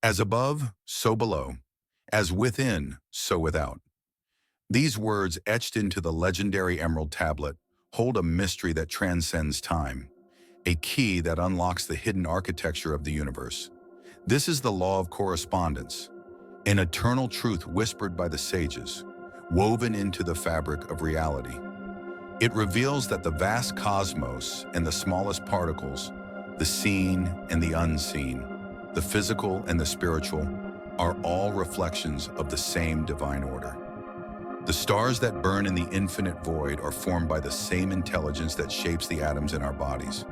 As above, so below. As within, so without. These words, etched into the legendary Emerald Tablet, hold a mystery that transcends time, a key that unlocks the hidden architecture of the universe. This is the law of correspondence, an eternal truth whispered by the sages, woven into the fabric of reality. It reveals that the vast cosmos and the smallest particles, the seen and the unseen, the physical and the spiritual, are all reflections of the same divine order. The stars that burn in the infinite void are formed by the same intelligence that shapes the atoms in our bodies.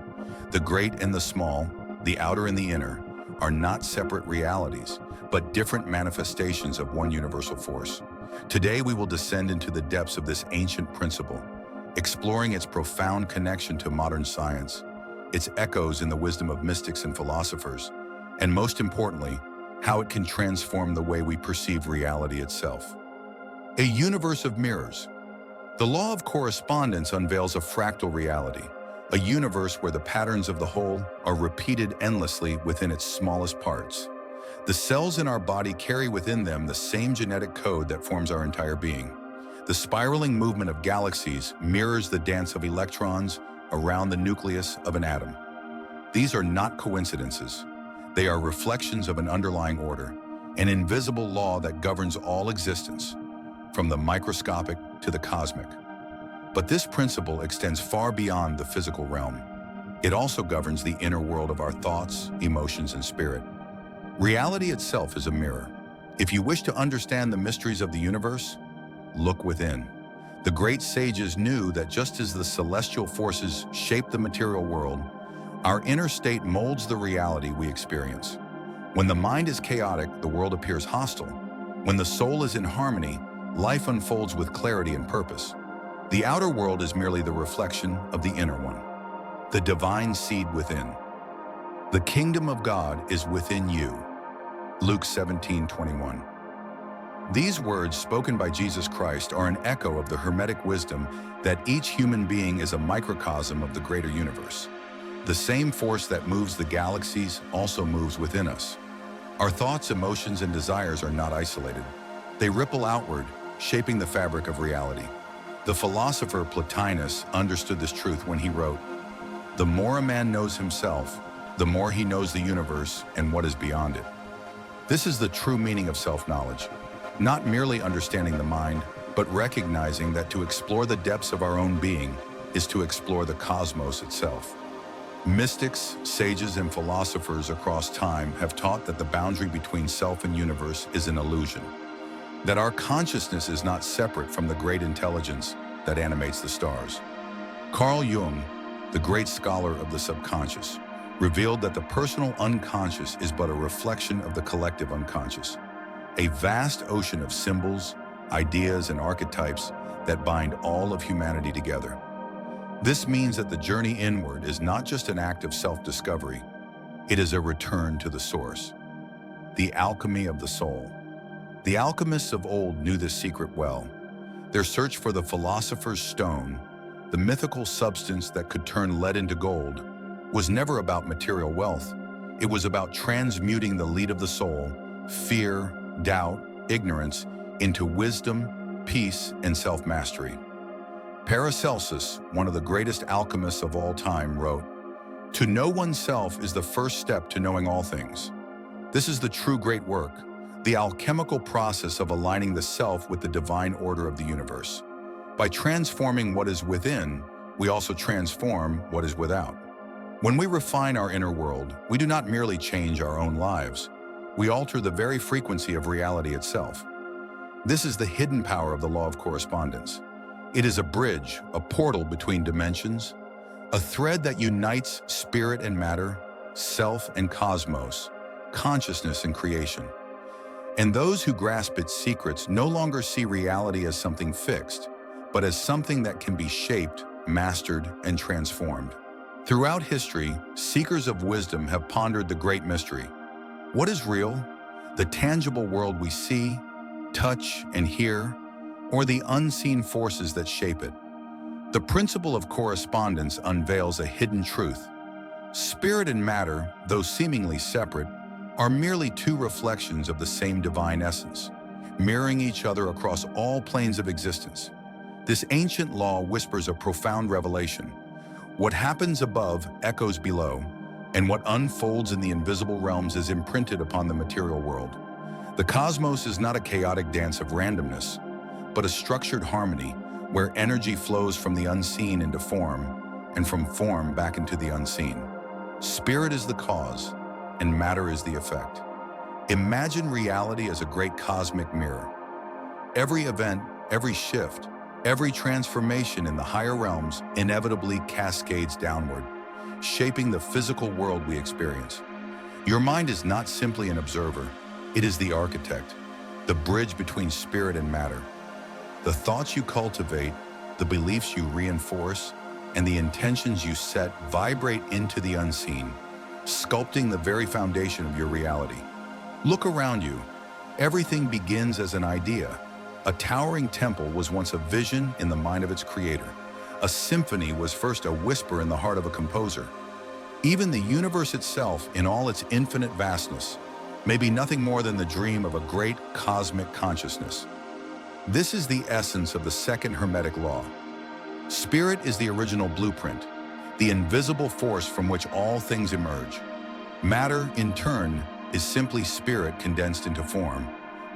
The great and the small, the outer and the inner, are not separate realities, but different manifestations of one universal force. Today we will descend into the depths of this ancient principle, exploring its profound connection to modern science, its echoes in the wisdom of mystics and philosophers, and most importantly, how it can transform the way we perceive reality itself. A universe of mirrors. The law of correspondence unveils a fractal reality, a universe where the patterns of the whole are repeated endlessly within its smallest parts. The cells in our body carry within them the same genetic code that forms our entire being. The spiraling movement of galaxies mirrors the dance of electrons around the nucleus of an atom. These are not coincidences. They are reflections of an underlying order, an invisible law that governs all existence, from the microscopic to the cosmic. But this principle extends far beyond the physical realm. It also governs the inner world of our thoughts, emotions, and spirit. Reality itself is a mirror. If you wish to understand the mysteries of the universe, look within. The great sages knew that just as the celestial forces shape the material world, our inner state molds the reality we experience. When the mind is chaotic, the world appears hostile. When the soul is in harmony, life unfolds with clarity and purpose. The outer world is merely the reflection of the inner one, the divine seed within. The kingdom of God is within you. Luke 17:21. These words spoken by Jesus Christ are an echo of the Hermetic wisdom that each human being is a microcosm of the greater universe. The same force that moves the galaxies also moves within us. Our thoughts, emotions, and desires are not isolated. They ripple outward, shaping the fabric of reality. The philosopher Plotinus understood this truth when he wrote, "The more a man knows himself, the more he knows the universe and what is beyond it." This is the true meaning of self-knowledge, not merely understanding the mind, but recognizing that to explore the depths of our own being is to explore the cosmos itself. Mystics, sages, and philosophers across time have taught that the boundary between self and universe is an illusion, that our consciousness is not separate from the great intelligence that animates the stars. Carl Jung, the great scholar of the subconscious, revealed that the personal unconscious is but a reflection of the collective unconscious, a vast ocean of symbols, ideas, and archetypes that bind all of humanity together. This means that the journey inward is not just an act of self-discovery, it is a return to the source. The alchemy of the soul. The alchemists of old knew this secret well. Their search for the philosopher's stone, the mythical substance that could turn lead into gold, was never about material wealth. It was about transmuting the lead of the soul, fear, doubt, ignorance, into wisdom, peace, and self-mastery. Paracelsus, one of the greatest alchemists of all time, wrote, "To know oneself is the first step to knowing all things." This is the true great work, the alchemical process of aligning the self with the divine order of the universe. By transforming what is within, we also transform what is without. When we refine our inner world, we do not merely change our own lives, we alter the very frequency of reality itself. This is the hidden power of the law of correspondence. It is a bridge, a portal between dimensions, a thread that unites spirit and matter, self and cosmos, consciousness and creation. And those who grasp its secrets no longer see reality as something fixed, but as something that can be shaped, mastered, and transformed. Throughout history, seekers of wisdom have pondered the great mystery. What is real? The tangible world we see, touch, and hear, or the unseen forces that shape it? The principle of correspondence unveils a hidden truth. Spirit and matter, though seemingly separate, are merely two reflections of the same divine essence, mirroring each other across all planes of existence. This ancient law whispers a profound revelation. What happens above echoes below, and what unfolds in the invisible realms is imprinted upon the material world. The cosmos is not a chaotic dance of randomness, but a structured harmony where energy flows from the unseen into form and from form back into the unseen. Spirit is the cause, and matter is the effect. Imagine reality as a great cosmic mirror. Every event, every shift, every transformation in the higher realms inevitably cascades downward, shaping the physical world we experience. Your mind is not simply an observer, it is the architect, the bridge between spirit and matter. The thoughts you cultivate, the beliefs you reinforce, and the intentions you set vibrate into the unseen, sculpting the very foundation of your reality. Look around you. Everything begins as an idea. A towering temple was once a vision in the mind of its creator. A symphony was first a whisper in the heart of a composer. Even the universe itself, in all its infinite vastness, may be nothing more than the dream of a great cosmic consciousness. This is the essence of the second Hermetic law. Spirit is the original blueprint, the invisible force from which all things emerge. Matter, in turn, is simply spirit condensed into form,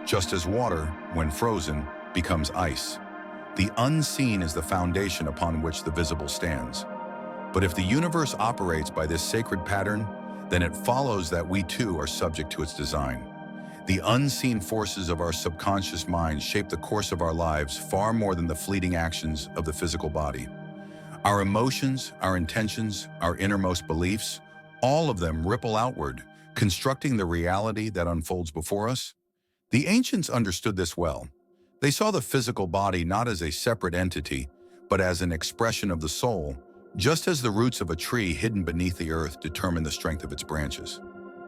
just as water, when frozen, becomes ice. The unseen is the foundation upon which the visible stands. But if the universe operates by this sacred pattern, then it follows that we too are subject to its design. The unseen forces of our subconscious mind shape the course of our lives far more than the fleeting actions of the physical body. Our emotions, our intentions, our innermost beliefs, all of them ripple outward, constructing the reality that unfolds before us. The ancients understood this well. They saw the physical body not as a separate entity, but as an expression of the soul, just as the roots of a tree hidden beneath the earth determine the strength of its branches.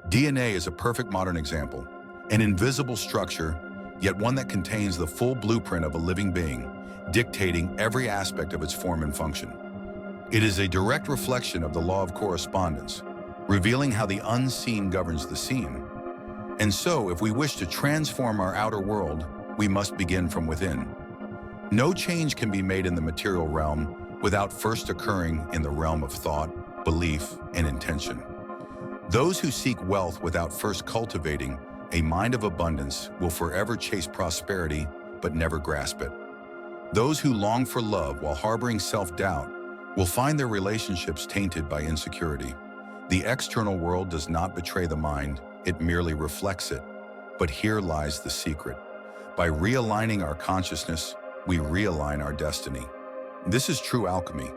DNA is a perfect modern example. An invisible structure, yet one that contains the full blueprint of a living being, dictating every aspect of its form and function. It is a direct reflection of the law of correspondence, revealing how the unseen governs the seen. And so, if we wish to transform our outer world, we must begin from within. No change can be made in the material realm without first occurring in the realm of thought, belief, and intention. Those who seek wealth without first cultivating a mind of abundance will forever chase prosperity, but never grasp it. Those who long for love while harboring self-doubt will find their relationships tainted by insecurity. The external world does not betray the mind, it merely reflects it. But here lies the secret. By realigning our consciousness, we realign our destiny. This is true alchemy,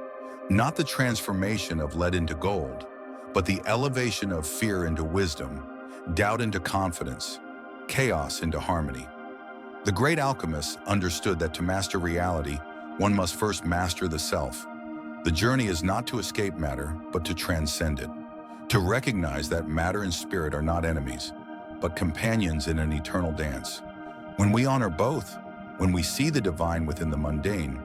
not the transformation of lead into gold, but the elevation of fear into wisdom, doubt into confidence, chaos into harmony. The great alchemists understood that to master reality, one must first master the self. The journey is not to escape matter, but to transcend it. To recognize that matter and spirit are not enemies, but companions in an eternal dance. When we honor both, when we see the divine within the mundane,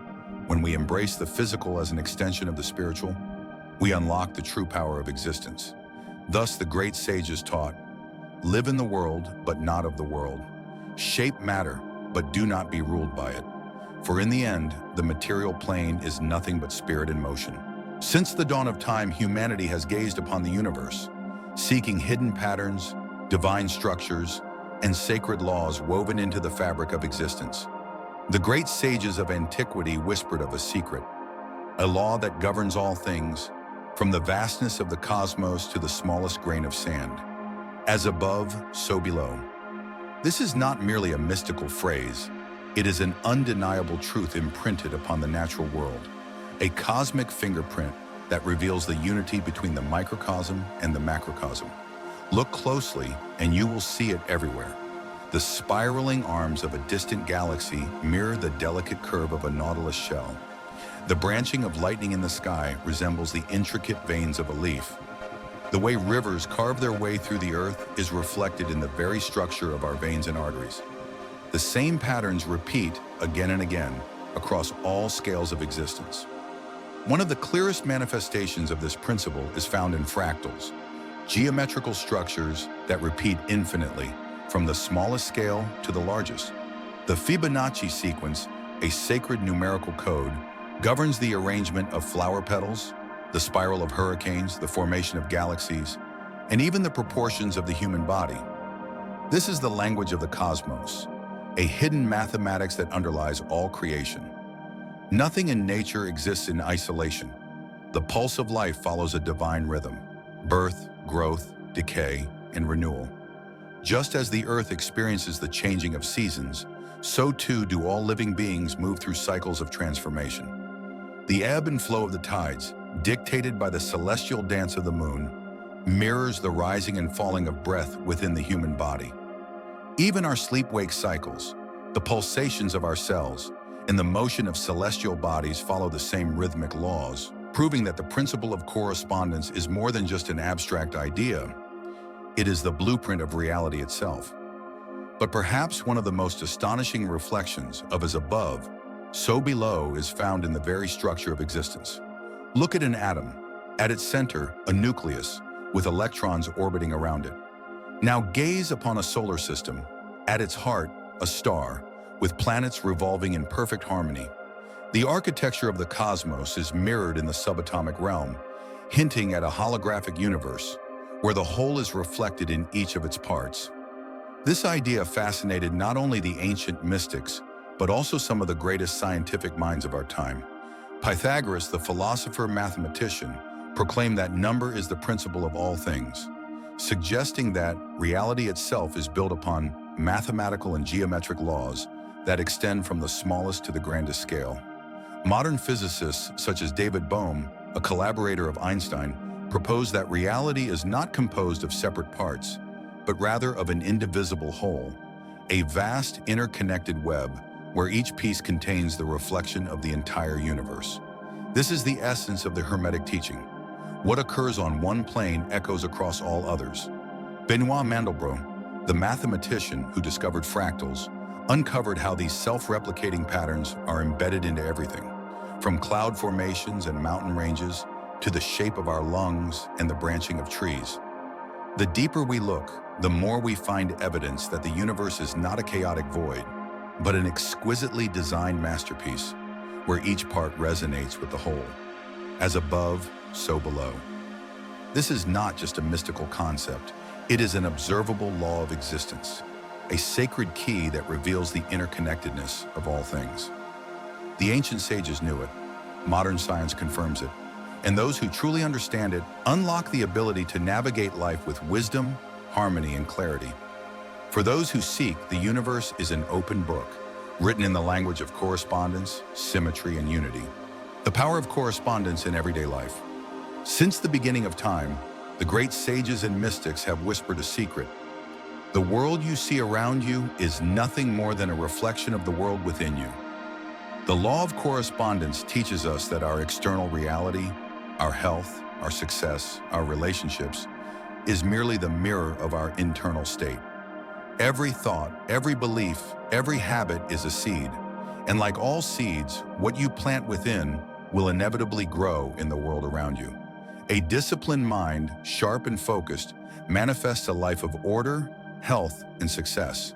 when we embrace the physical as an extension of the spiritual, we unlock the true power of existence. Thus, the great sages taught, live in the world, but not of the world. Shape matter, but do not be ruled by it. For in the end, the material plane is nothing but spirit in motion. Since the dawn of time, humanity has gazed upon the universe, seeking hidden patterns, divine structures, and sacred laws woven into the fabric of existence. The great sages of antiquity whispered of a secret, a law that governs all things, from the vastness of the cosmos to the smallest grain of sand. As above, so below. This is not merely a mystical phrase. It is an undeniable truth imprinted upon the natural world, a cosmic fingerprint that reveals the unity between the microcosm and the macrocosm. Look closely and you will see it everywhere. The spiraling arms of a distant galaxy mirror the delicate curve of a nautilus shell. The branching of lightning in the sky resembles the intricate veins of a leaf. The way rivers carve their way through the earth is reflected in the very structure of our veins and arteries. The same patterns repeat again and again across all scales of existence. One of the clearest manifestations of this principle is found in fractals, geometrical structures that repeat infinitely, from the smallest scale to the largest. The Fibonacci sequence, a sacred numerical code, governs the arrangement of flower petals, the spiral of hurricanes, the formation of galaxies, and even the proportions of the human body. This is the language of the cosmos, a hidden mathematics that underlies all creation. Nothing in nature exists in isolation. The pulse of life follows a divine rhythm: birth, growth, decay, and renewal. Just as the earth experiences the changing of seasons, so too do all living beings move through cycles of transformation. The ebb and flow of the tides, dictated by the celestial dance of the moon, mirrors the rising and falling of breath within the human body. Even our sleep-wake cycles, the pulsations of our cells, and the motion of celestial bodies follow the same rhythmic laws, proving that the principle of correspondence is more than just an abstract idea. It is the blueprint of reality itself. But perhaps one of the most astonishing reflections of as above, so below is found in the very structure of existence. Look at an atom. At its center, a nucleus, with electrons orbiting around it. Now gaze upon a solar system. At its heart, a star, with planets revolving in perfect harmony. The architecture of the cosmos is mirrored in the subatomic realm, hinting at a holographic universe, where the whole is reflected in each of its parts. This idea fascinated not only the ancient mystics, but also some of the greatest scientific minds of our time. Pythagoras, the philosopher-mathematician, proclaimed that number is the principle of all things, suggesting that reality itself is built upon mathematical and geometric laws that extend from the smallest to the grandest scale. Modern physicists, such as David Bohm, a collaborator of Einstein, proposed that reality is not composed of separate parts, but rather of an indivisible whole, a vast interconnected web where each piece contains the reflection of the entire universe. This is the essence of the Hermetic teaching. What occurs on one plane echoes across all others. Benoit Mandelbrot, the mathematician who discovered fractals, uncovered how these self-replicating patterns are embedded into everything, from cloud formations and mountain ranges to the shape of our lungs and the branching of trees. The deeper we look, the more we find evidence that the universe is not a chaotic void, but an exquisitely designed masterpiece, where each part resonates with the whole. As above, so below. This is not just a mystical concept, it is an observable law of existence, a sacred key that reveals the interconnectedness of all things. The ancient sages knew it, modern science confirms it, and those who truly understand it unlock the ability to navigate life with wisdom, harmony, and clarity. For those who seek, the universe is an open book, written in the language of correspondence, symmetry, and unity. The power of correspondence in everyday life. Since the beginning of time, the great sages and mystics have whispered a secret. The world you see around you is nothing more than a reflection of the world within you. The law of correspondence teaches us that our external reality, our health, our success, our relationships, is merely the mirror of our internal state. Every thought, every belief, every habit is a seed, and like all seeds, what you plant within will inevitably grow in the world around you. A disciplined mind, sharp and focused, manifests a life of order, health, and success.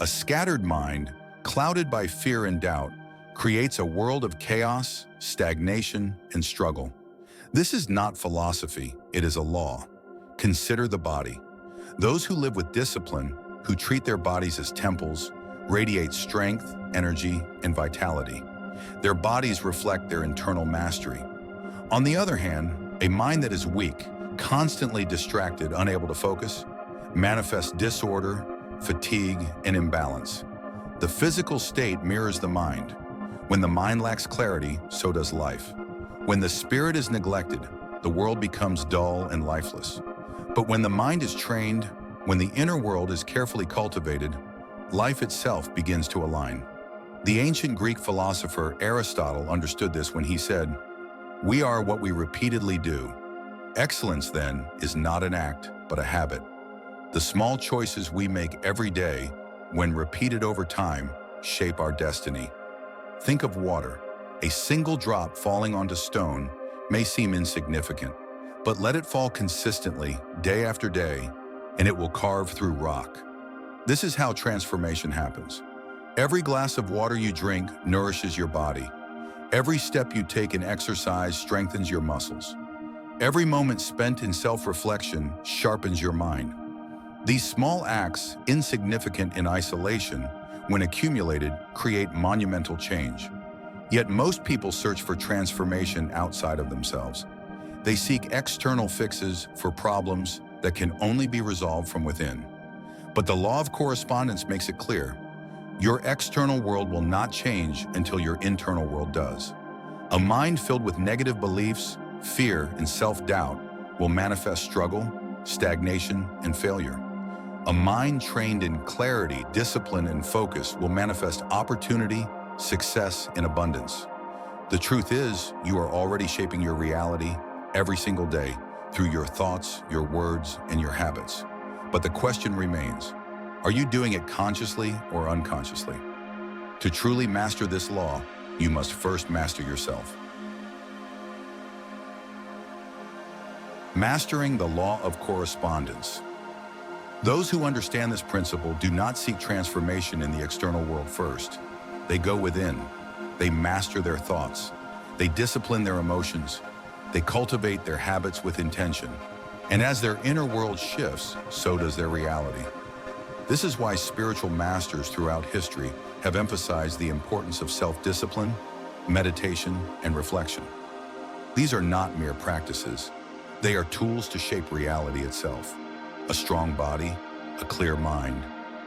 A scattered mind, clouded by fear and doubt, creates a world of chaos, stagnation, and struggle. This is not philosophy, it is a law. Consider the body. Those who live with discipline, who treat their bodies as temples, radiate strength, energy, and vitality. Their bodies reflect their internal mastery. On the other hand, a mind that is weak, constantly distracted, unable to focus, manifests disorder, fatigue, and imbalance. The physical state mirrors the mind. When the mind lacks clarity, so does life. When the spirit is neglected, the world becomes dull and lifeless. But when the mind is trained, when the inner world is carefully cultivated, life itself begins to align. The ancient Greek philosopher Aristotle understood this when he said, "We are what we repeatedly do." Excellence, then, is not an act, but a habit. The small choices we make every day, when repeated over time, shape our destiny. Think of water. A single drop falling onto stone may seem insignificant, but let it fall consistently, day after day, and it will carve through rock. This is how transformation happens. Every glass of water you drink nourishes your body. Every step you take in exercise strengthens your muscles. Every moment spent in self-reflection sharpens your mind. These small acts, insignificant in isolation, when accumulated, create monumental change. Yet most people search for transformation outside of themselves. They seek external fixes for problems that can only be resolved from within. But the law of correspondence makes it clear. Your external world will not change until your internal world does. A mind filled with negative beliefs, fear, and self-doubt will manifest struggle, stagnation, and failure. A mind trained in clarity, discipline, and focus will manifest opportunity, success, and abundance. The truth is, you are already shaping your reality every single day through your thoughts, your words, and your habits. But the question remains, are you doing it consciously or unconsciously? To truly master this law, you must first master yourself. Mastering the law of correspondence. Those who understand this principle do not seek transformation in the external world first. They go within. They master their thoughts. They discipline their emotions. They cultivate their habits with intention. And as their inner world shifts, so does their reality. This is why spiritual masters throughout history have emphasized the importance of self-discipline, meditation, and reflection. These are not mere practices. They are tools to shape reality itself. A strong body, a clear mind,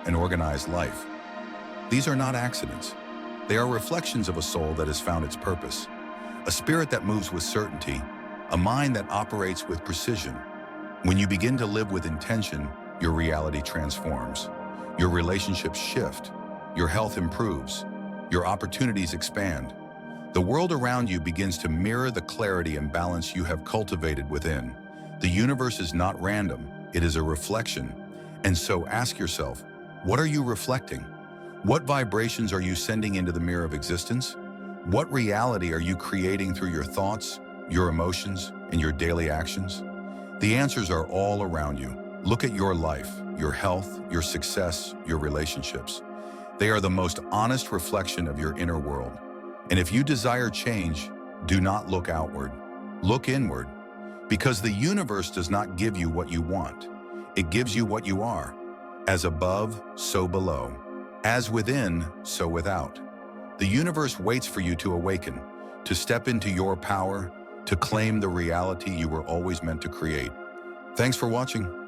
an organized life. These are not accidents. They are reflections of a soul that has found its purpose, a spirit that moves with certainty, a mind that operates with precision. When you begin to live with intention, your reality transforms. Your relationships shift. Your health improves. Your opportunities expand. The world around you begins to mirror the clarity and balance you have cultivated within. The universe is not random. It is a reflection. And so ask yourself, what are you reflecting? What vibrations are you sending into the mirror of existence? What reality are you creating through your thoughts, your emotions, and your daily actions? The answers are all around you. Look at your life, your health, your success, your relationships. They are the most honest reflection of your inner world. And if you desire change, do not look outward. Look inward. Because the universe does not give you what you want. It gives you what you are. As above, so below. As within, so without. The universe waits for you to awaken, to step into your power, to claim the reality you were always meant to create. Thanks for watching.